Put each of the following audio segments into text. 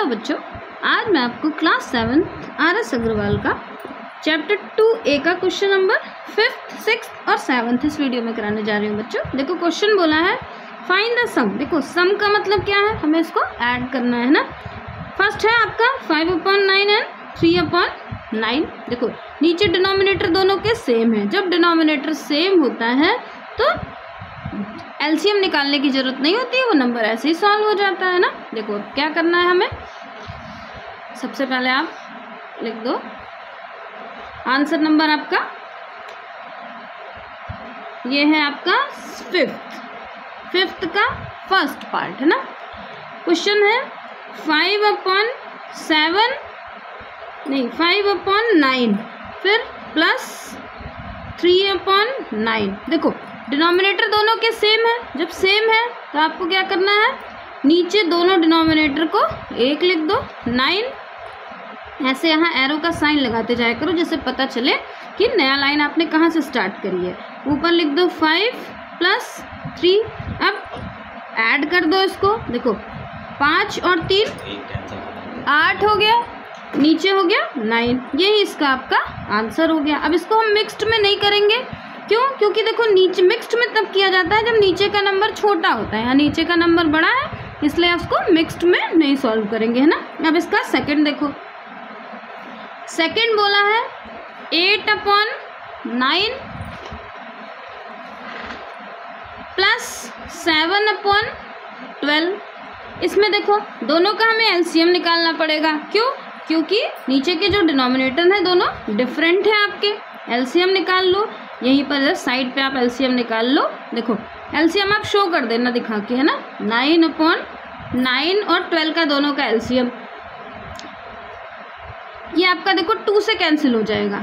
Hello बच्चों, आज मैं आपको क्लास 7 RS अग्रवाल का चैप्टर 2A का क्वेश्चन नंबर 5th, 6th और 7th इस वीडियो में कराने जा रही हूँ। बच्चों देखो, क्वेश्चन बोला है फाइंड द सम। देखो सम का मतलब क्या है, हमें इसको ऐड करना है ना। फर्स्ट है आपका 5/9 एंड 3/9। देखो नीचे डिनोमिनेटर दोनों के सेम है। जब डिनोमिनेटर सेम होता है तो एलसीएम निकालने की जरूरत नहीं होती है, वो नंबर ऐसे ही सॉल्व हो जाता है ना। देखो क्या करना है हमें, सबसे पहले आप लिख दो आंसर नंबर आपका, ये है आपका फिफ्थ का फर्स्ट पार्ट है ना। क्वेश्चन है 5/9 फिर प्लस 3/9। देखो डिनोमिनेटर दोनों के सेम है, जब सेम है तो आपको क्या करना है, नीचे दोनों डिनोमिनेटर को 1 लिख दो, 9 ऐसे यहाँ एरो का साइन लगाते जाया करो, जिससे पता चले कि नया लाइन आपने कहाँ से स्टार्ट करी है। ऊपर लिख दो 5 + 3। अब ऐड कर दो इसको, देखो 5 और 3 8 हो गया, नीचे हो गया 9। यही इसका आपका आंसर हो गया। अब इसको हम मिक्स्ड में नहीं करेंगे, क्यों? क्योंकि देखो नीचे मिक्स्ड में तब किया जाता है जब नीचे का नंबर छोटा होता है, यहाँ नीचे का नंबर बड़ा है, इसलिए इसको मिक्स्ड में नहीं सॉल्व करेंगे, है ना। अब इसका सेकंड देखो, सेकंड बोला है 8/9 + 7/12। इसमें देखो दोनों का हमें एलसीएम निकालना पड़ेगा। क्यों? क्योंकि नीचे के जो डिनोमिनेटर हैं दोनों डिफरेंट है आपके। एलसीएम निकाल लो, यहीं पर साइड पे आप एलसीएम निकाल लो। देखो एलसीएम आप शो कर देना दिखा के, है ना। 9/9 और 12 का दोनों का एलसीएम, ये आपका देखो 2 से कैंसिल हो जाएगा।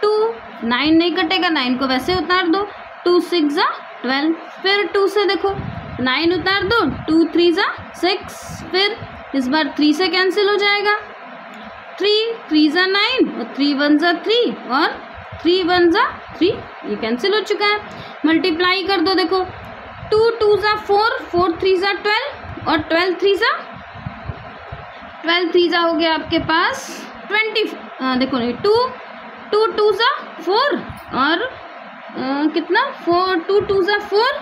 2 9 नहीं कटेगा, 9 को वैसे उतार दो, 2 6 = 12। फिर 2 से देखो 9 उतार दो, 2 3 = 6। फिर इस बार 3 से कैंसिल हो जाएगा, 3 3 = 9 और 3 1 = 3 और 3 1 = 3, ये कैंसिल हो चुका है। मल्टीप्लाई कर दो, देखो 2 2 = 4, 4 3 = 12 और 12 3 = हो गया आपके पास 20। देखो नहीं 2 2 2 = 4 और कितना 4 2 2 = 4,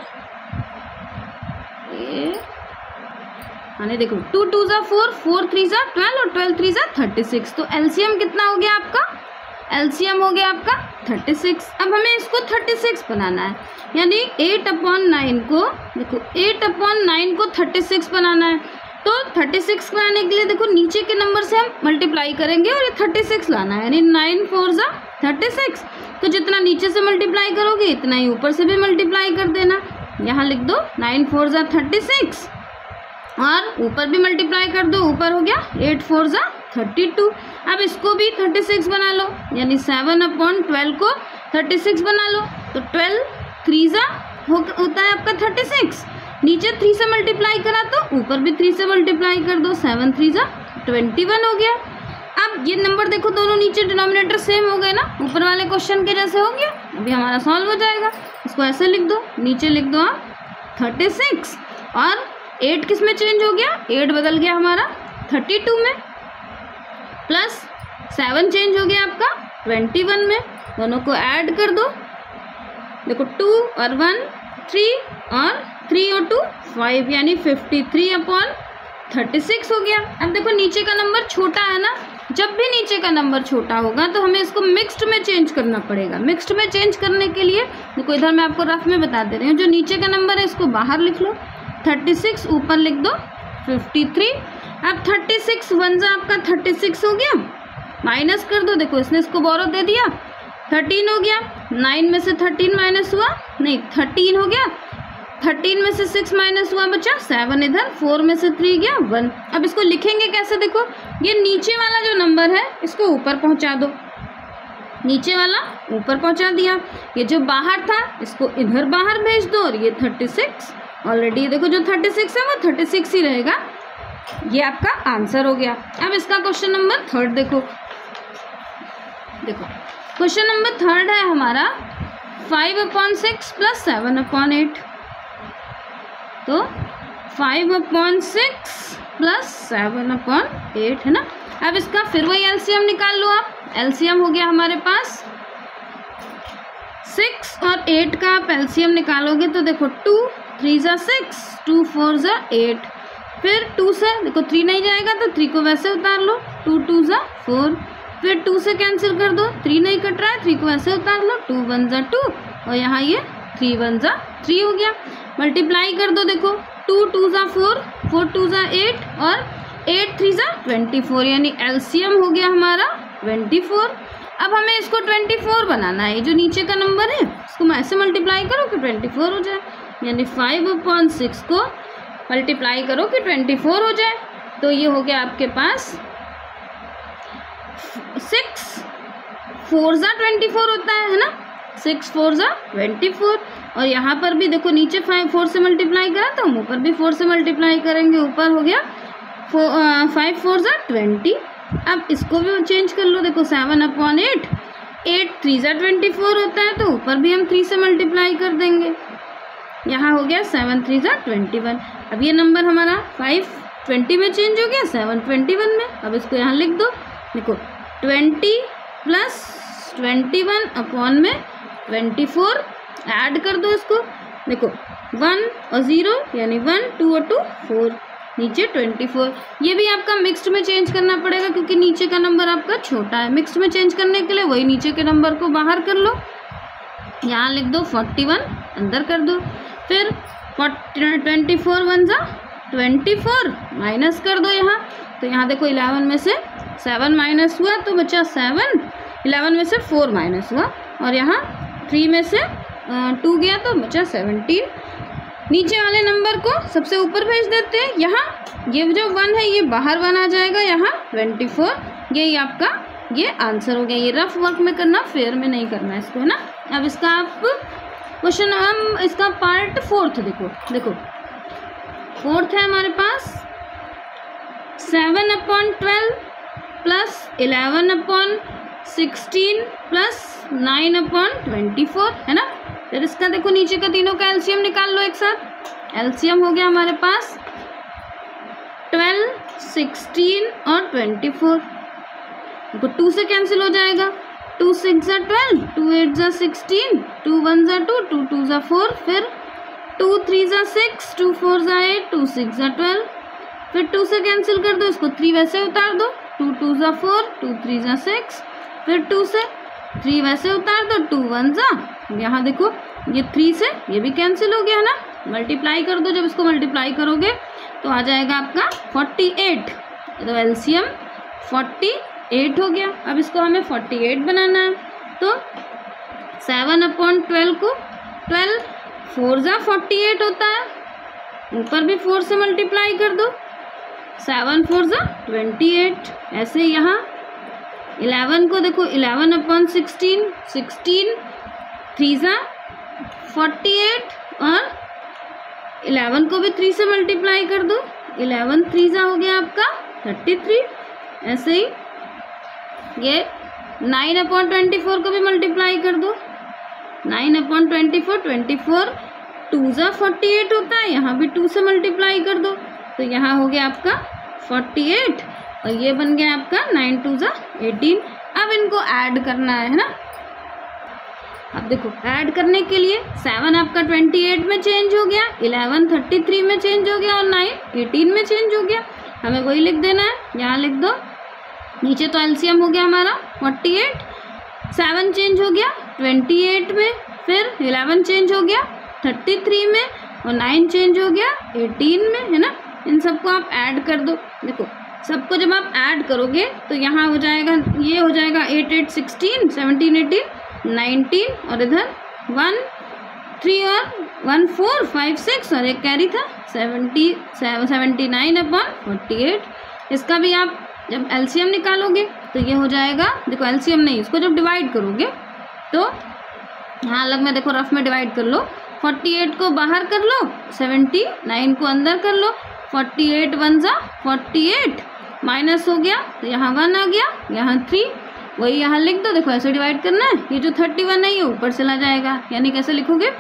ये देखो 2 2 = 4, 4 3 = 12 और 12 3 = 36। तो एलसीएम कितना हो गया आपका, एलसीएम हो गया आपका 36। अब हमें इसको 36 बनाना है, यानी 8/9 को, देखो 8/9 को 36 बनाना है। तो 36 बनाने के लिए देखो नीचे के नंबर से हम मल्टीप्लाई करेंगे और ये 36 लाना है, यानी 9 4 = 36। तो जितना नीचे से मल्टीप्लाई करोगे इतना ही ऊपर से भी मल्टीप्लाई कर देना। यहाँ लिख दो 9 4 = 36 और ऊपर भी मल्टीप्लाई कर दो, ऊपर हो गया 8 4 = 32। अब इसको भी 36 बना लो, यानी 7/12 को 36 बना लो। तो 12 3 होता है आपका 36, नीचे 3 से मल्टीप्लाई करा तो ऊपर भी 3 से मल्टीप्लाई कर दो, 7 3 = 21 हो गया। अब ये नंबर देखो दोनों नीचे डिनोमिनेटर सेम हो गए ना, ऊपर वाले क्वेश्चन के जैसे हो गया। अभी हमारा सॉल्व हो जाएगा। इसको ऐसे लिख दो, नीचे लिख दो आप 36 और 8 किस में चेंज हो गया, 8 बदल गया हमारा 32 में, प्लस 7 चेंज हो गया आपका 21 में। दोनों को ऐड कर दो, देखो 2 और 1 3 और 3 और 2 5, यानी 53/36 हो गया। अब देखो नीचे का नंबर छोटा है ना, जब भी नीचे का नंबर छोटा होगा तो हमें इसको मिक्स्ड में चेंज करना पड़ेगा। मिक्स्ड में चेंज करने के लिए देखो इधर मैं आपको रफ में बता दे रही हूँ, जो नीचे का नंबर है इसको बाहर लिख लो, 36 ऊपर लिख दो 53। अब 36 1 = आपका 36 हो गया, माइनस कर दो, देखो इसने इसको बोरो दे दिया, 13 हो गया। 9 में से 13 माइनस हुआ, नहीं 13 हो गया, 13 में से 6 माइनस हुआ, बचा 7 इधर, 4 में से 3 गया 1। अब इसको लिखेंगे कैसे, देखो ये नीचे वाला जो नंबर है इसको ऊपर पहुंचा दो, नीचे वाला ऊपर पहुंचा दिया, ये जो बाहर था इसको इधर बाहर भेज दो और ये 36 ऑलरेडी, देखो जो 36 है वो 36 ही रहेगा। ये आपका आंसर हो गया। अब इसका क्वेश्चन नंबर 3 देखो, क्वेश्चन नंबर 3 है हमारा 5/6 + 7/8। तो 5/6 प्लस 7/8 है ना। अब इसका फिर वही एलसीएम निकाल लो आप। एलसीएम हो गया हमारे पास 6 और 8 का आप एलसीएम निकालोगे तो देखो 2 3 ज़ा 6, 2 4 ज़ा 8, फिर 2 से देखो 3 नहीं जाएगा तो 3 को वैसे उतार लो, 2 2 ज़ा 4, फिर 2 से कैंसिल कर दो, 3 नहीं कट रहा है, 3 को वैसे उतार लो, 2 1 ज़ा 2 और यहाँ ये 3 1 ज़ा 3 हो गया। मल्टीप्लाई कर दो, देखो 2 2 ज़ा 4, 4 2 ज़ा 8 और 8 3 ज़ा 24, यानी एलसीएम हो गया हमारा 24। अब हमें इसको 24 बनाना है। ये जो नीचे का नंबर है इसको मैं ऐसे मल्टीप्लाई करो कि 24 हो जाए, यानी 5/6 को मल्टीप्लाई करो कि 24 हो जाए। तो ये हो गया आपके पास 6 4 ज़ा 24 होता है ना, 6 4 ज़ा 24। और यहाँ पर भी देखो नीचे 5 4 से मल्टीप्लाई करा तो हम ऊपर भी 4 से मल्टीप्लाई करेंगे, ऊपर हो गया 5 4 ज़ा 20। अब इसको भी चेंज कर लो, देखो 7/8, 8 3 ज़ा 24 होता है तो ऊपर भी हम 3 से मल्टीप्लाई कर देंगे, यहाँ हो गया 7 3 ज़ा 21। अब ये नंबर हमारा 5 20 में चेंज हो गया 7 21 में। अब इसको यहाँ लिख दो, देखो 20 + 21 में 24 ऐड कर दो इसको, देखो 1 और 0 यानी 1 2 और 2 4, नीचे 24। ये भी आपका मिक्स्ड में चेंज करना पड़ेगा क्योंकि नीचे का नंबर आपका छोटा है। मिक्स्ड में चेंज करने के लिए वही नीचे के नंबर को बाहर कर लो, यहाँ लिख दो 41 अंदर कर दो, फिर 24 1 ज़ा 24 माइनस कर दो यहाँ, तो यहाँ देखो 11 में से 7 माइनस हुआ तो बचा 7, 11 में से 4 माइनस हुआ और यहाँ 3 में से 2 गया तो बचा 17। नीचे वाले नंबर को सबसे ऊपर भेज देते हैं, यहाँ ये जो 1 है ये बाहर 1 आ जाएगा, यहाँ 24, यही आपका ये आंसर हो गया। ये रफ वर्क में करना, फेयर में नहीं करना इसको, है ना। अब इसका आप क्वेश्चन, हम इसका पार्ट 4 देखो, देखो 4 है हमारे पास 7/12 प्लस 11/16 प्लस 9/24 है ना। फिर इसका देखो नीचे का तीनों का एलसीएम निकाल लो एक साथ। एलसीएम हो गया हमारे पास 12 16 और 24, देखो 2 से कैंसिल हो जाएगा, 2 6 ज़ा 12, 2 8 ज़ा 16, 2 1 ज़ा 2, 2 2 ज़ा 4, फिर 2 3 ज़ा 6, 2 4 ज़ा 8, 2 6 ज़ा 12, फिर 2 से कैंसिल कर दो, इसको 3 वैसे उतार दो, 2 2 ज़ा 4, 2 3 ज़ा 6, फिर 2 से 3 वैसे उतार दो, 2 1 ज़ा, यहाँ देखो ये 3 से ये भी कैंसिल हो गया है ना। मल्टीप्लाई कर दो, जब इसको मल्टीप्लाई करोगे तो आ जाएगा आपका 48, तो एलसीएम 48 हो गया। अब इसको हमें 48 बनाना है, तो 7/12 को 12 4 ज़ा 48 होता है, ऊपर भी 4 से मल्टीप्लाई कर दो, 7 4 ज़ा 28। ऐसे यहाँ 11 को देखो 11/16, 16 3 ज़ा 48 और 11 को भी 3 से मल्टीप्लाई कर दो, 11 3 ज़ा हो गया आपका 33। ऐसे ही ये 9/24 को भी मल्टीप्लाई कर दो, 9/24, 24 2 ज़ा 48 होता है, यहाँ भी 2 से मल्टीप्लाई कर दो, तो यहाँ हो गया आपका 48 और ये बन गया आपका 9 2 ज़ा 18। अब इनको ऐड करना है ना। अब देखो ऐड करने के लिए 7 आपका 28 में चेंज हो गया, 11 33 में चेंज हो गया और 9 18 में चेंज हो गया। हमें वही लिख देना है, यहाँ लिख दो। नीचे तो एलसीएम हो गया हमारा 48, 7 चेंज हो गया 28 में, फिर 11 चेंज हो गया 33 में और 9 चेंज हो गया 18 में, है ना। इन सबको आप ऐड कर दो। देखो सबको जब आप ऐड करोगे तो यहाँ हो जाएगा, ये हो जाएगा 8 8 16, 17 18 19 और इधर 1 3 और 1 4 5 6 और एक कैरी था 79/48। इसका भी आप जब एलसीएम निकालोगे तो ये हो जाएगा, देखो एलसीएम नहीं, इसको जब डिवाइड करोगे तो यहाँ अलग में देखो रफ में डिवाइड कर लो, 48 को बाहर कर लो, 79 को अंदर कर लो, 48 1 ज़ा 48 माइनस हो गया तो यहाँ 1 आ गया, यहाँ 3, वही यहाँ लिख दो। देखो ऐसे डिवाइड करना है, ये जो 31 है ये ऊपर चला जाएगा, यानी कैसे लिखोगे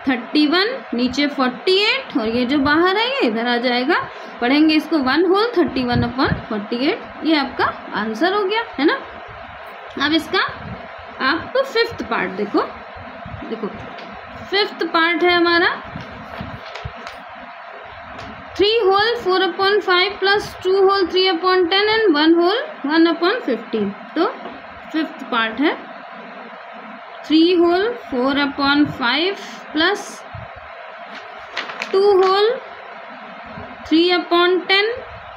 31, नीचे 48 और ये जो बाहर है ये इधर आ जाएगा। पढ़ेंगे इसको 1 होल 31/48, ये आपका आंसर हो गया है ना। अब इसका आप 5th पार्ट देखो 5th पार्ट है हमारा 3 whole 4/5 plus 2 whole 3/10 and 1 whole 1/15। तो 5th पार्ट है 3 whole 4/5 plus 2 whole 3/10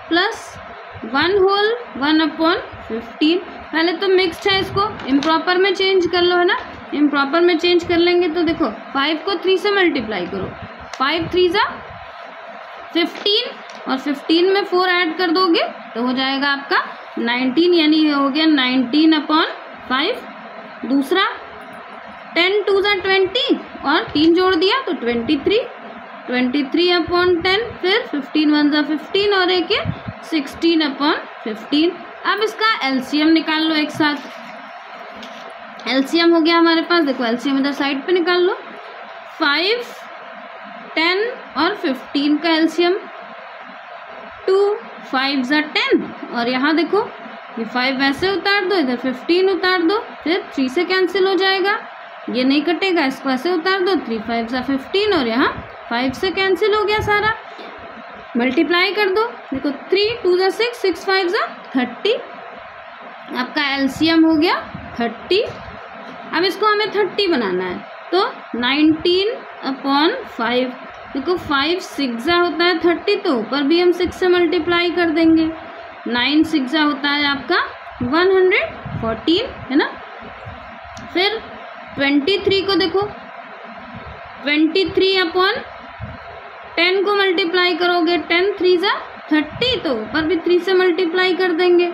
plus 1 whole 1/15। पहले तो मिक्स्ड है, इसको इम्प्रॉपर में चेंज कर लो है ना। इम्प्रॉपर में चेंज कर लेंगे तो देखो 5 को 3 से मल्टीप्लाई करो, 5 3 15 और 15 में 4 ऐड कर दोगे तो हो जाएगा आपका 19, यानी ये हो गया 19/5। दूसरा 10 2 20 और 3 जोड़ दिया तो 23, 23/10, फिर 15 1 15 और एक 16/15। अब इसका एलसीएम निकाल लो एक साथ। एलसीएम हो गया हमारे पास, देखो एलसीएम इधर साइड पे निकाल लो। 5 10 और 15 का एलसीएम 2 5 10 और यहाँ देखो ये 5 वैसे उतार दो, इधर 15 उतार दो, फिर 3 से कैंसिल हो जाएगा, ये नहीं कटेगा, इसको ऐसे उतार दो, 3 5 15 और यहाँ 5 से कैंसिल हो गया सारा। मल्टीप्लाई कर दो, देखो 3 2 6 6 5 30, आपका एलसीएम हो गया 30। अब इसको हमें 30 बनाना है तो 19/5, देखो 5 6 होता है 30, तो ऊपर भी हम 6 से मल्टीप्लाई कर देंगे। 9 6 होता है आपका 114 है ना। फिर 23 को देखो 23/10 को मल्टीप्लाई करोगे, 10 3 30, तो ऊपर भी 3 से मल्टीप्लाई कर देंगे।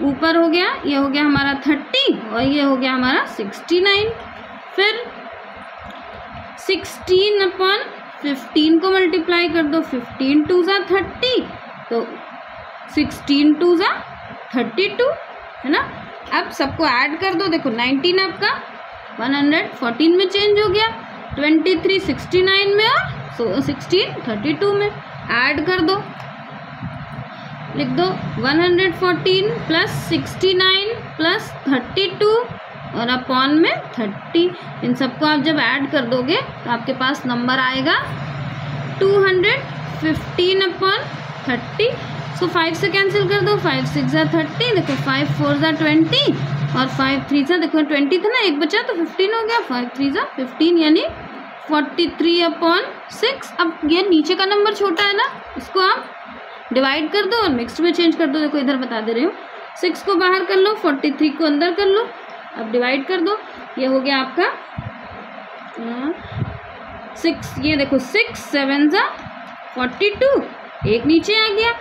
ऊपर हो गया, ये हो गया हमारा 30 और ये हो गया हमारा 69। फिर 16/15 को मल्टीप्लाई कर दो, 15 2 30, तो 16 2 32 है ना। अब सबको ऐड कर दो, देखो 19 आपका 114 में चेंज हो गया, 23 69 में और 16 32 में ऐड कर दो। लिख दो 114 प्लस 69 प्लस 32 और अपॉन में 30। इन सबको आप जब ऐड कर दोगे तो आपके पास नंबर आएगा 215/30। सो 5 से कैंसिल कर दो, 5 6 30, देखो 5 4 20 और 5 3 देखो 20 था ना, एक बचा तो 15 हो गया, 5 3 15 यानी 43/6। अब ये नीचे का नंबर छोटा है ना, इसको आप डिवाइड कर दो और मिक्स्ड में चेंज कर दो। देखो इधर बता दे रही हूँ, 6 को बाहर कर लो, 43 को अंदर कर लो, अब डिवाइड कर दो। ये हो गया आपका 6, ये देखो 6 7 42, एक नीचे आ गया।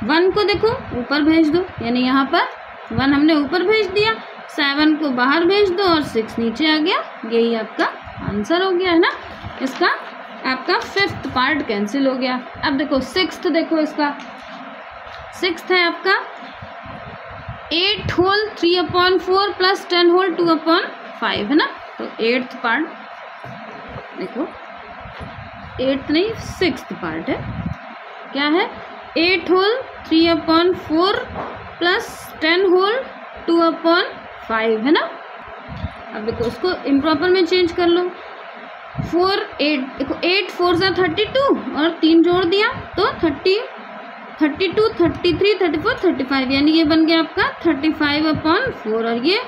1 को देखो ऊपर भेज दो, यानी यहाँ पर 1 हमने ऊपर भेज दिया, 7 को बाहर भेज दो और 6 नीचे आ गया। यही आपका आंसर हो गया है ना। इसका आपका 5th पार्ट कैंसिल हो गया। अब देखो 6th, देखो इसका 6th है आपका 8 होल 3/4 प्लस 10 होल 2/5 है ना। तो 8th पार्ट देखो, 8th नहीं 6th पार्ट है, क्या है 8 होल 3/4 प्लस 10 होल 2/5 है ना। अब देखो उसको इम्प्रॉपर में चेंज कर लो, 4 8 देखो 8 4 32 और 3 जोड़ दिया तो 30 32 33 34 35, यानी ये बन गया आपका 35/4 और ये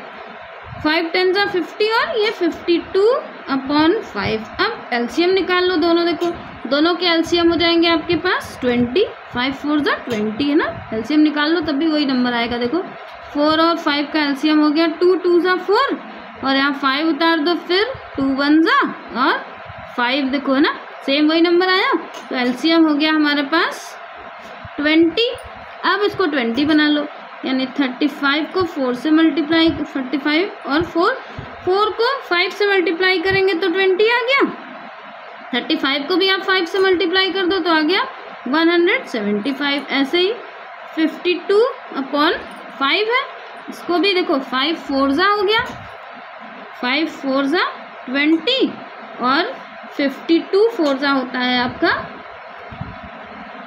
5 10 50 और ये 52/5। अब एलसीएम निकाल लो दोनों, देखो दोनों के एलसीएम हो जाएंगे आपके पास 20, 5 4 20 है ना। एलसीएम निकाल लो तभी वही नंबर आएगा। देखो 4 और 5 का एलसीएम हो गया 2 2 4 और यहाँ 5 उतार दो, फिर 2 1 और 5 देखो है ना, सेम वही नंबर आया। तो एलसीएम हो गया हमारे पास 20। अब इसको 20 बना लो, यानी 35 को 4 से मल्टीप्लाई, 45 और 4 को 5 से मल्टीप्लाई करेंगे तो 20 आ गया। 35 को भी आप 5 से मल्टीप्लाई कर दो तो आ गया 175। ऐसे ही 52/5 है, इसको भी देखो 5 4 हो गया, 5 4 20 और 52 4 जा होता है आपका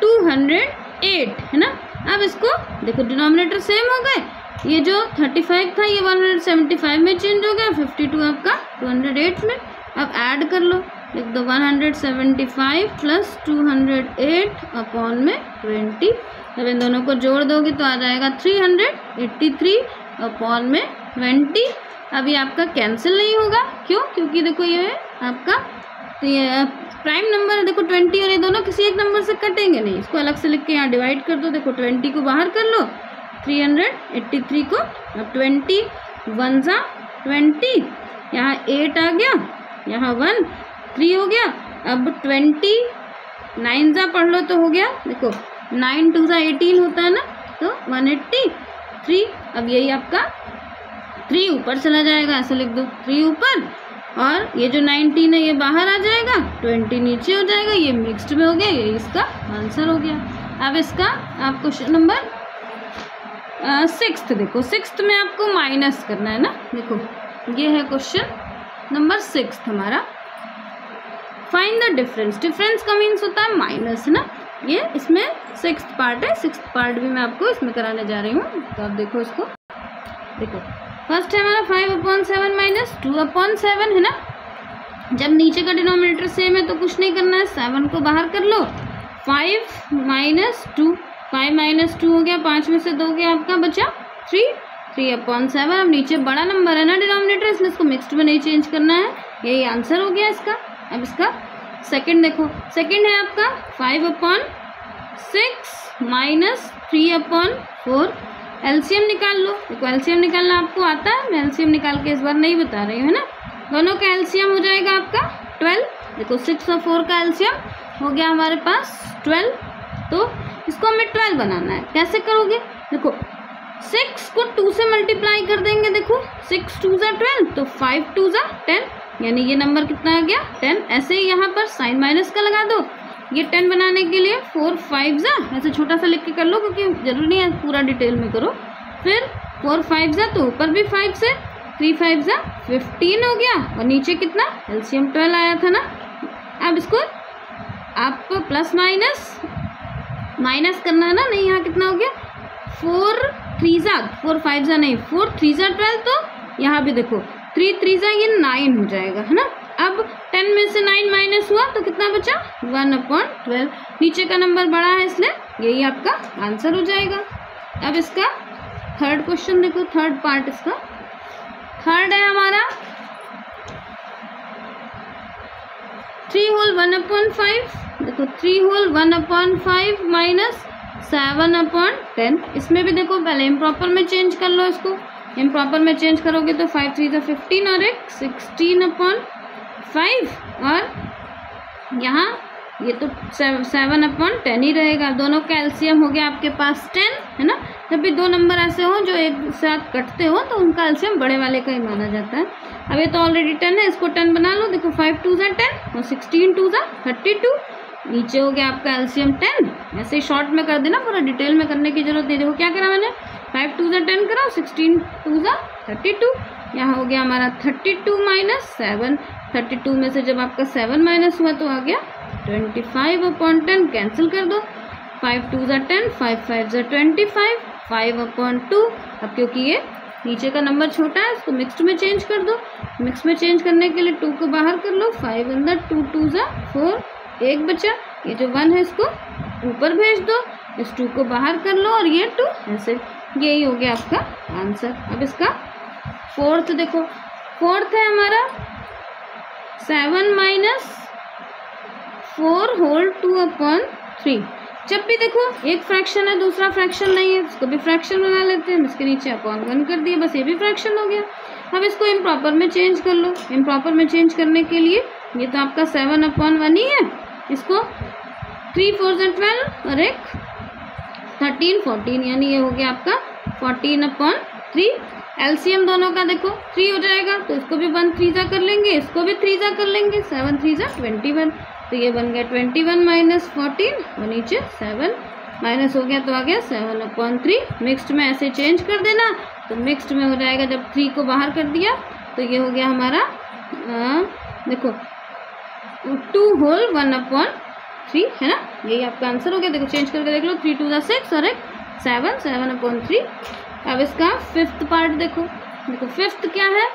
208, है ना। अब इसको देखो डिनोमिनेटर सेम हो गए, ये जो 35 था ये 175 में चेंज हो गया, 52 आपका 208 में। अब ऐड कर लो, लिख दो 175 प्लस 208 अपॉन में 20। जब इन दोनों को जोड़ दोगे तो आ जाएगा 383 अपॉन में 20। अब ये आपका कैंसिल नहीं होगा, क्यों? क्योंकि देखो ये आपका प्राइम नंबर देखो 20 और ये दोनों किसी एक नंबर से कटेंगे नहीं। इसको अलग से लिख के यहाँ डिवाइड कर दो। देखो 20 को बाहर कर लो, 383 को, अब 20 1 जा 20, यहाँ 8 आ गया, यहाँ 1 3 हो गया। अब 20 9 जा पढ़ लो तो हो गया, देखो 9 2 जा 18 होता है ना, तो 183। अब यही आपका 3 ऊपर चला जाएगा, ऐसे लिख दो 3 ऊपर, और ये जो 19 है ये बाहर आ जाएगा, 20 नीचे हो जाएगा, ये मिक्स्ड में हो गया, ये इसका आंसर हो गया। अब इसका आप क्वेश्चन नंबर 6 देखो, 6 में आपको माइनस करना है ना। देखो ये है क्वेश्चन नंबर 6 हमारा। फाइंड द डिफरेंस, डिफरेंस का मीन्स होता है माइनस, है ना। ये इसमें 6th पार्ट है, 6th पार्ट भी मैं आपको इसमें कराने जा रही हूँ, तो आप देखो इसको। देखो फर्स्ट है हमारा 5/7 माइनस 2/7, है ना। जब नीचे का डिनोमिनेटर सेम है तो कुछ नहीं करना है, 7 को बाहर कर लो, 5 माइनस 2, 5 माइनस 2 हो गया, 5 में से 2 गया आपका बचा 3, 3/7। अब नीचे बड़ा नंबर है ना डिनोमिनेटर, इसलिए इसको मिक्स्ड में नहीं चेंज करना है, यही आंसर हो गया इसका। अब इसका सेकंड देखो, सेकंड है आपका 5/6 माइनस 3/4, एलसीएम निकाल लो। देखो एलसीएम निकालना आपको आता है, मैं एलसीएम निकाल के इस बार नहीं बता रही हूँ, है ना। दोनों का एलसीएम हो जाएगा आपका 12। देखो 6 और 4 का एलसीएम हो गया हमारे पास 12, तो इसको हमें 12 बनाना है। कैसे करोगे? देखो 6 को 2 से मल्टीप्लाई कर देंगे, देखो 6 2 जा 12, तो 5 2 जा 10, यानी ये नंबर कितना आ गया 10। ऐसे ही यहाँ पर साइन माइनस का लगा दो, ये 10 बनाने के लिए 4 5 जा, ऐसे छोटा सा लिख के कर लो क्योंकि जरूरी नहीं है पूरा डिटेल में करो। फिर 4 5 जा, तो ऊपर भी 5 से, 3 5 जा 15 हो गया, और नीचे कितना एलसीएम 12 आया था ना। अब इसको आप प्लस माइनस माइनस करना है ना, नहीं यहाँ कितना हो गया 4 3 जा, 4 5 जा नहीं, 4 3 जा 12, तो यहाँ भी देखो 3 3 जा ये 9 हो जाएगा, है ना। अब 10 में से 9 माइनस हुआ तो कितना बचा 1/12। नीचे का नंबर बड़ा है इसलिए यही आपका आंसर हो जाएगा। अब इसका थर्ड क्वेश्चन देखो, थर्ड पार्ट इसका थर्ड है हमारा 3 होल 1/5। देखो 3 होल 1/5 माइनस 7/10। इसमें भी देखो पहले इम्प्रॉपर में चेंज कर लो, इसको इम्प्रॉपर में चेंज करोगे तो 5 3 जा 15 और एक 16/5, और यहाँ ये तो 7/10 ही रहेगा। दोनों का एलसीएम हो गया आपके पास 10, है ना। जब भी दो नंबर ऐसे हो जो एक साथ कटते हो तो उनका एलसीएम बड़े वाले का ही माना जाता है। अब ये तो ऑलरेडी 10 है, इसको 10 बना लो। देखो 5 2 जा 10 और 16 2 जा 32, नीचे हो गया आपका एलसीएम 10। ऐसे ही शॉर्ट में कर देना, पूरा डिटेल में करने की जरूरत नहीं। देखो क्या करा मैंने, 5 2 जा 10 करा, 16 2 जा 32, यहाँ हो गया हमारा 32 माइनस 7। 32 में से जब आपका 7 माइनस हुआ तो आ गया 25/10, कैंसिल कर दो। 5 2 जा 10, 5 5 जा 25, 5/2। अब क्योंकि ये नीचे का नंबर छोटा है इसको मिक्स्ड में चेंज कर दो। मिक्स में चेंज करने के लिए 2 को बाहर कर लो, 5 अंदर, 2 2 जा 4, 1 बचा। ये जो 1 है इसको ऊपर भेज दो, इस 2 को बाहर कर लो और ये 2, ऐसे यही हो गया आपका आंसर। अब इसका फोर्थ देखो, फोर्थ है हमारा 7 माइनस 4 होल 2/3। जब भी देखो एक फ्रैक्शन है दूसरा फ्रैक्शन नहीं है, इसको भी फ्रैक्शन बना लेते हैं। इसके नीचे अपॉन 1 कर दिए, बस ये भी फ्रैक्शन हो गया। अब इसको इम्प्रॉपर में चेंज कर लो। इम्प्रॉपर में चेंज करने के लिए ये तो आपका 7/1 ही है, इसको 3 4 जा 12 और एक 13 14, यानी ये हो गया आपका 14/3। एलसीएम दोनों का देखो 3 हो जाएगा, तो इसको भी 1 3 जा कर लेंगे, इसको भी 3 जा कर लेंगे, 7 3 जा 21, तो ये बन गया 21 माइनस 14 और नीचे 7 माइनस हो गया तो आ गया 7/3। मिक्स्ड में ऐसे चेंज कर देना, तो मिक्स्ड में हो जाएगा। जब 3 को बाहर कर दिया तो ये हो गया हमारा देखो 2 होल 1/3 है ना, यही आपका आंसर हो गया। देखो चेंज करके देख लो, 3 2 ज़ा 6 और एक 7 7/3। अब इसका फिफ्थ पार्ट देखो, देखो फिफ्थ क्या है,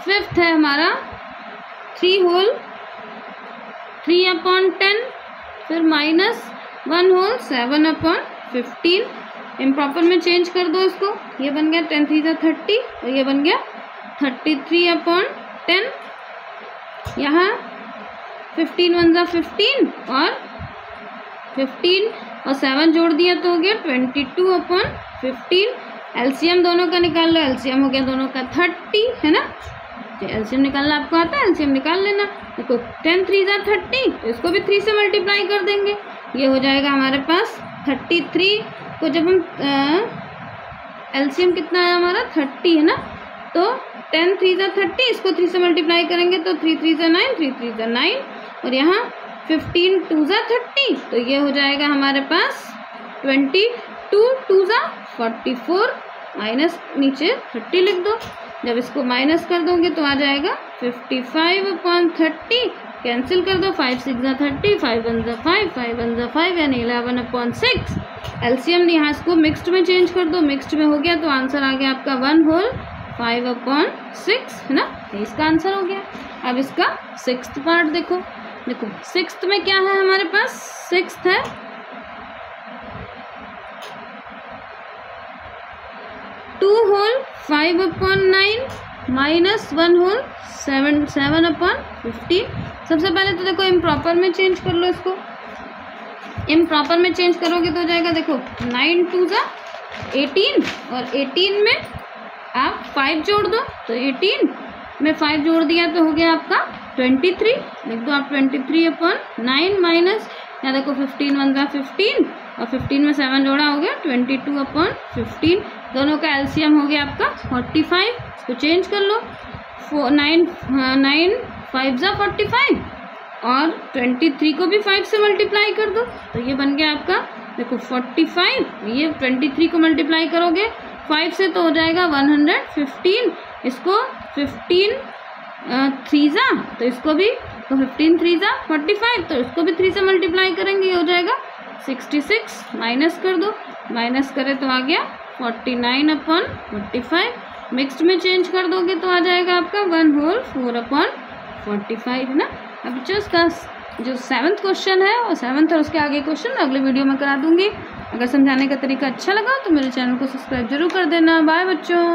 फिफ्थ है हमारा 3 होल 3/10, फिर -1 होल 7/15। इम्प्रॉपर में चेंज कर दो इसको, ये बन गया 10 3 ज़ा 30 और ये बन गया 33/10। यहाँ 15 1 ज़ा 15 और 15 और 7 जोड़ दिया तो हो गया 22/15। एलसीएम दोनों का निकाल लो, एलसीएम हो गया दोनों का 30 है ना। एलसीएम निकालना आपको आता है, एलसीएम निकाल लेना। देखो 10 3 ज़ा 30, तो इसको भी 3 से मल्टीप्लाई कर देंगे, ये हो जाएगा हमारे पास 33 को जब हम एलसीएम कितना है हमारा 30 है ना, तो 10 3 ज़ा 30, इसको 3 से मल्टीप्लाई करेंगे तो 3 3 ज़ा 9 3 3 ज़ा 9 और यहाँ 15 2 ज़ा 30, तो ये हो जाएगा हमारे पास 22 2 ज़ा 44 माइनस नीचे 30 लिख दो। जब इसको माइनस कर दोगे तो आ जाएगा 55/30, कैंसिल कर दो, 5 6 ज़ा 30, 5 1 ज़ा 5, 5 1 ज़ा 5 यानी 11/6। एलसीएम यहाँ इसको मिक्स्ड में चेंज कर दो, मिक्स्ड में हो गया तो आंसर आ गया आपका 1 होल 5/6 है ना, ये इसका आंसर हो गया। अब इसका सिक्स्थ पार्ट देखो, देखो सिक्स्थ में क्या है हमारे पास, सिक्स्थ है 2 होल 5/9 -1 होल 7/15। सबसे पहले तो देखो इम्प्रॉपर में चेंज कर लो इसको, इम्प्रॉपर में चेंज करोगे तो हो जाएगा, देखो 9 2 ज़ा 18 और 18 में आप 5 जोड़ दो, तो 18 में 5 जोड़ दिया तो हो गया आपका 23, लिख दो आप 23/9 माइनस, यहाँ देखो 15 1 ज़ा 15 और 15 में 7 जोड़ा हो गया 22/15। दोनों का एलसीएम हो गया आपका 45, इसको चेंज कर लो, 9 5 ज़ा 45 और 23 को भी 5 से मल्टीप्लाई कर दो, तो ये बन गया आपका देखो 45, ये 23 को मल्टीप्लाई करोगे 5 से तो हो जाएगा 115, इसको 15 3 ज़ा, तो इसको भी तो 15 3 ज़ा 45, तो इसको भी 3 से मल्टीप्लाई करेंगे, ये हो जाएगा 66, माइनस कर दो, माइनस करें तो आ गया 49/45। मिक्स्ड में चेंज कर दोगे तो आ जाएगा आपका 1 होल 4/45 है ना। अब बच्चों इसका जो 7th क्वेश्चन है और 7th और उसके आगे क्वेश्चन अगले वीडियो में करा दूंगी। अगर समझाने का तरीका अच्छा लगा तो मेरे चैनल को सब्सक्राइब जरूर कर देना। बाय बच्चों।